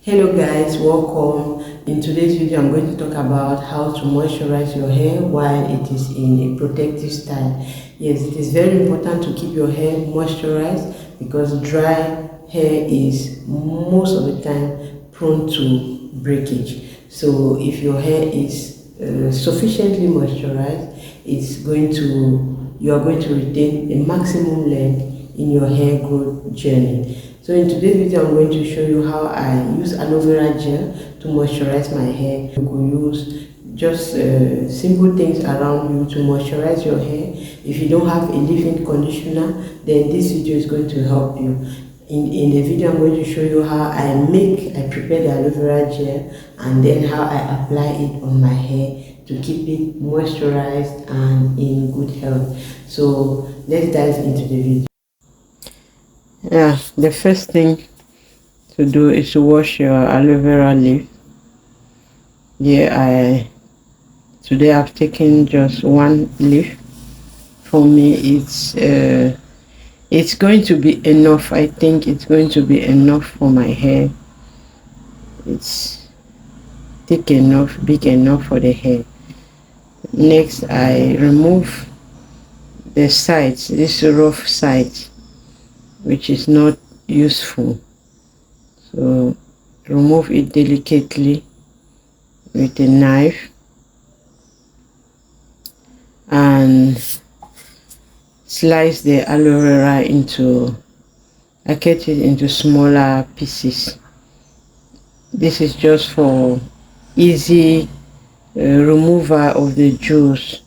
Hello guys, welcome. In today's video I'm going to talk about how to moisturize your hair while it is in a protective style. Yes, it is very important to keep your hair moisturized because dry hair is most of the time prone to breakage. So if your hair is sufficiently moisturized, you are going to retain a maximum length in your hair growth journey. So in today's video, I'm going to show you how I use aloe vera gel to moisturize my hair. You could use just simple things around you to moisturize your hair. If you don't have a leave-in conditioner, then this video is going to help you. In the video, I'm going to show you how I prepare the aloe vera gel and then how I apply it on my hair to keep it moisturized and in good health. So let's dive into the video. Yeah, the first thing to do is to wash your aloe vera leaf. Today I've taken just one leaf. For me it's going to be enough. I think it's going to be enough for my hair. It's thick enough, big enough for the hair. Next, I remove the sides, this rough side, which is not useful. So remove it delicately with a knife and slice the aloe vera I cut it into smaller pieces. This is just for easy removal of the juice.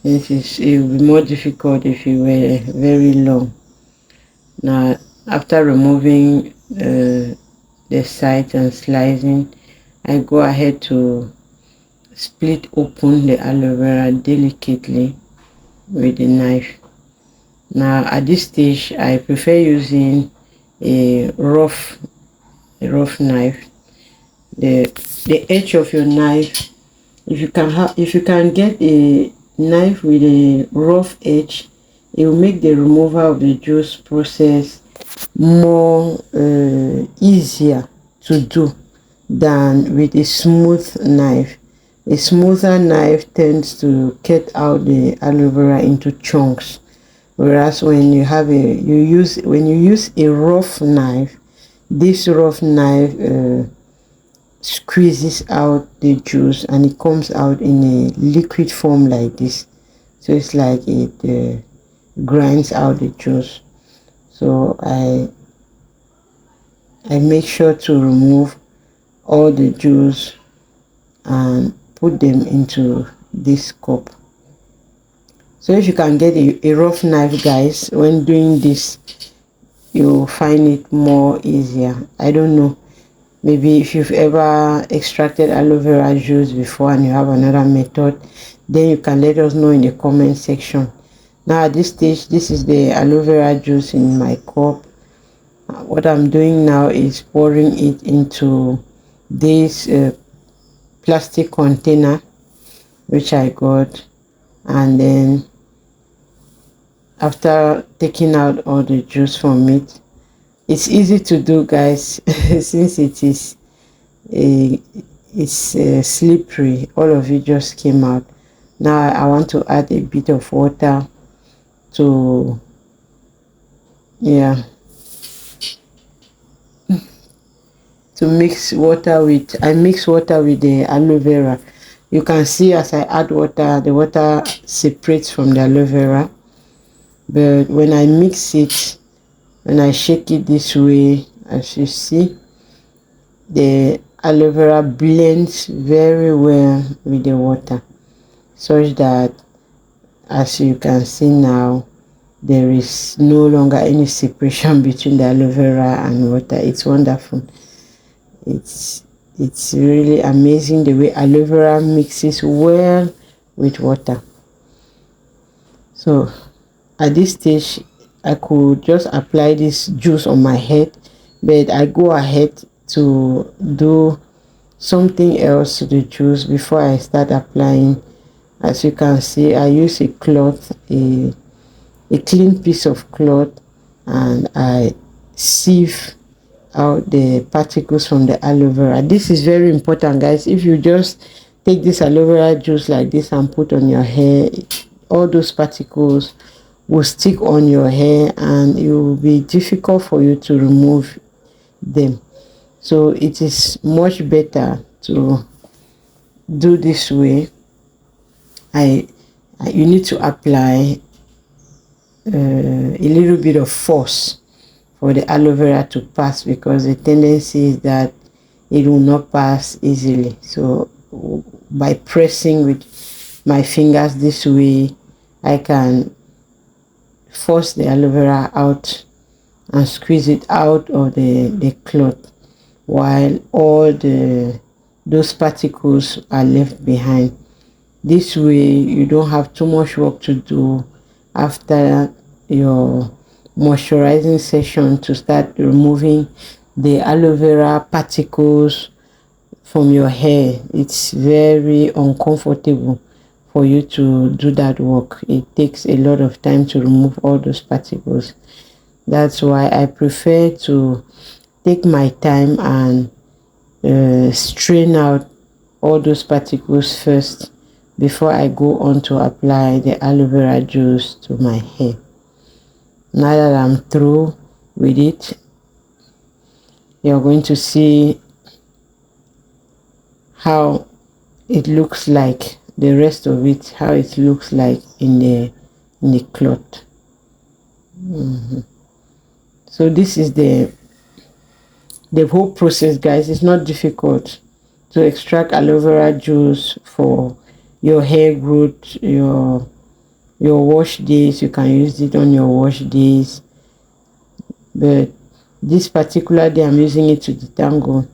It would be more difficult if it were very long. Now, after removing the sides and slicing, I go ahead to split open the aloe vera delicately with the knife. Now, at this stage, I prefer using a rough knife. The edge of your knife, if you can get a knife with a rough edge, it will make the removal of the juice process more easier to do than with a smooth knife. A smoother knife tends to cut out the aloe vera into chunks, whereas when you use a rough knife, this rough knife squeezes out the juice and it comes out in a liquid form like this. So it's like it grinds out the juice. So I make sure to remove all the juice and put them into this cup. So if you can get a rough knife, guys, when doing this, you'll find it more easier. I don't know, maybe if you've ever extracted aloe vera juice before and you have another method, then you can let us know in the comment section. Now at this stage, this is the aloe vera juice in my cup. What I'm doing now is pouring it into this plastic container which I got, and then after taking out all the juice from it, it's easy to do, guys. Since it's slippery, all of it just came out. Now I want to add a bit of water to mix water with. I mix water with the aloe vera. You can see as I add water, the water separates from the aloe vera, but when I mix it, when I shake it this way, as you see, the aloe vera blends very well with the water, such that, as you can see now, there is no longer any separation between the aloe vera and water. It's wonderful. It's really amazing the way aloe vera mixes well with water. So at this stage, I could just apply this juice on my head, but I go ahead to do something else to the juice before I start applying. As you can see, I use a cloth, a clean piece of cloth, and I sieve out the particles from the aloe vera. This is very important, guys. If you just take this aloe vera juice like this and put on your hair, all those particles will stick on your hair and it will be difficult for you to remove them. So it is much better to do this way. You need to apply a little bit of force for the aloe vera to pass, because the tendency is that it will not pass easily. So by pressing with my fingers this way, I can force the aloe vera out and squeeze it out of the cloth, while all those particles are left behind. This way you don't have too much work to do after your moisturizing session to start removing the aloe vera particles from your hair. It's very uncomfortable for you to do that work. It takes a lot of time to remove all those particles. That's why I prefer to take my time and strain out all those particles first before I go on to apply the aloe vera juice to my hair. Now that I'm through with it, you're going to see how it looks like, the rest of it, how it looks like in the cloth. So this is the whole process, guys. It's not difficult to extract aloe vera juice for your hair growth, your wash days. You can use it on your wash days, but this particular day I'm using it to detangle.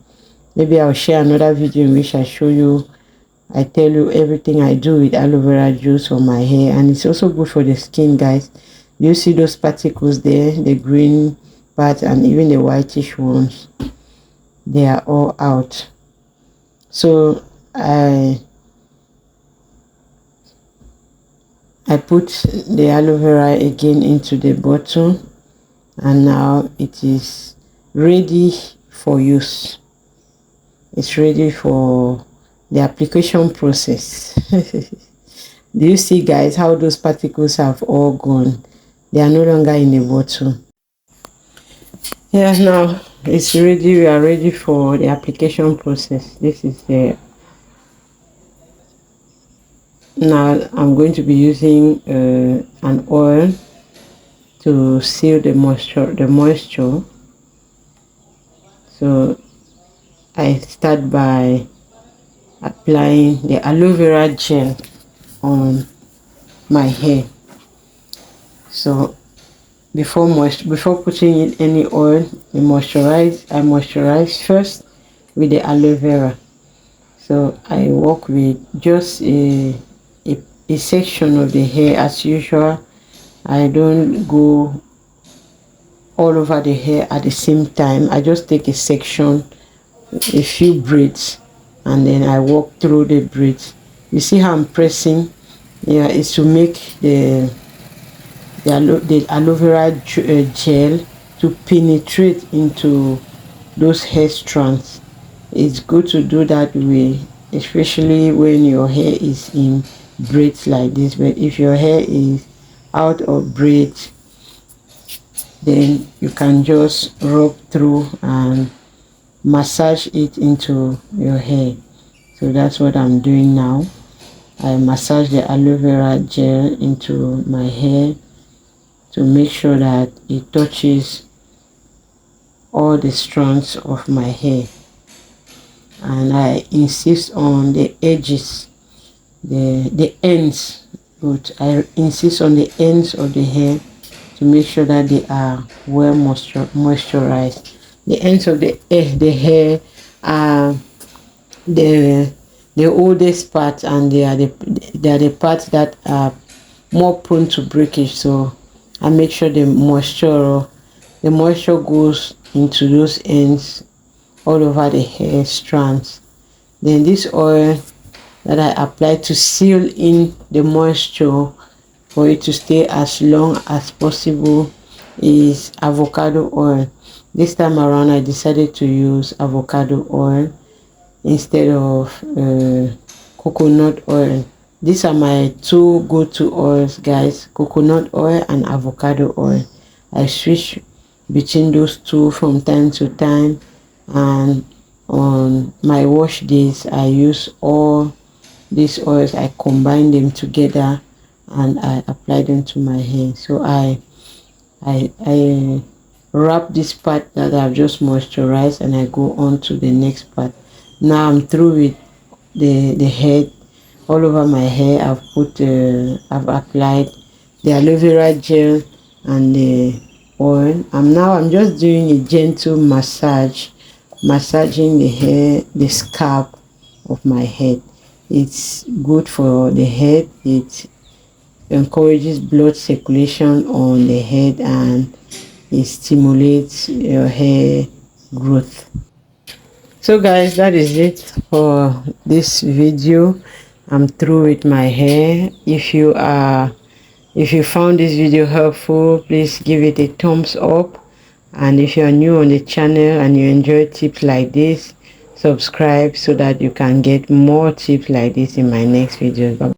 Maybe I'll share another video in which I show you, I tell you everything I do with aloe vera juice on my hair. And it's also good for the skin, guys. You see those particles there, the green part and even the whitish ones, they are all out. So I put the aloe vera again into the bottle, and now it is ready for use. It's ready for the application process. Do you see, guys, how those particles have all gone? They are no longer in the bottle. Yeah, now it's ready. We are ready for the application process. This is the now I'm going to be using an oil to seal the moisture. So I start by applying the aloe vera gel on my hair. So before putting in any oil, I moisturize first with the aloe vera. So I work with just a section of the hair as usual. I don't go all over the hair at the same time. I just take a section, a few braids, and then I walk through the braids. You see how I'm pressing? Yeah, it's to make the aloe vera gel to penetrate into those hair strands. It's good to do that way, especially when your hair is in braids like this. But if your hair is out of braids, then you can just rub through and massage it into your hair. So that's what I'm doing now. I massage the aloe vera gel into my hair to make sure that it touches all the strands of my hair, and I insist on the edges, the ends, but I insist on the ends of the hair to make sure that they are well moisturized. The ends of the hair are the oldest part, and they are the parts that are more prone to breakage. So I make sure the moisture goes into those ends all over the hair strands. Then this oil that I apply to seal in the moisture for it to stay as long as possible is avocado oil. This time around I decided to use avocado oil instead of coconut oil. These are my two go-to oils, guys: coconut oil and avocado oil. I switch between those two from time to time, and on my wash days I use all these oils. I combine them together and I apply them to my hair. So I wrap this part that I've just moisturized and I go on to the next part. Now I'm through with the head. All over my hair I've applied the aloe vera gel and the oil. I'm just doing a gentle massage, massaging the hair, the scalp of my head. It's good for the head. It encourages blood circulation on the head and it stimulates your hair growth. So guys, that is it for this video. I'm through with my hair. If you found this video helpful, please give it a thumbs up, and if you are new on the channel and you enjoy tips like this, subscribe so that you can get more tips like this in my next videos. Bye.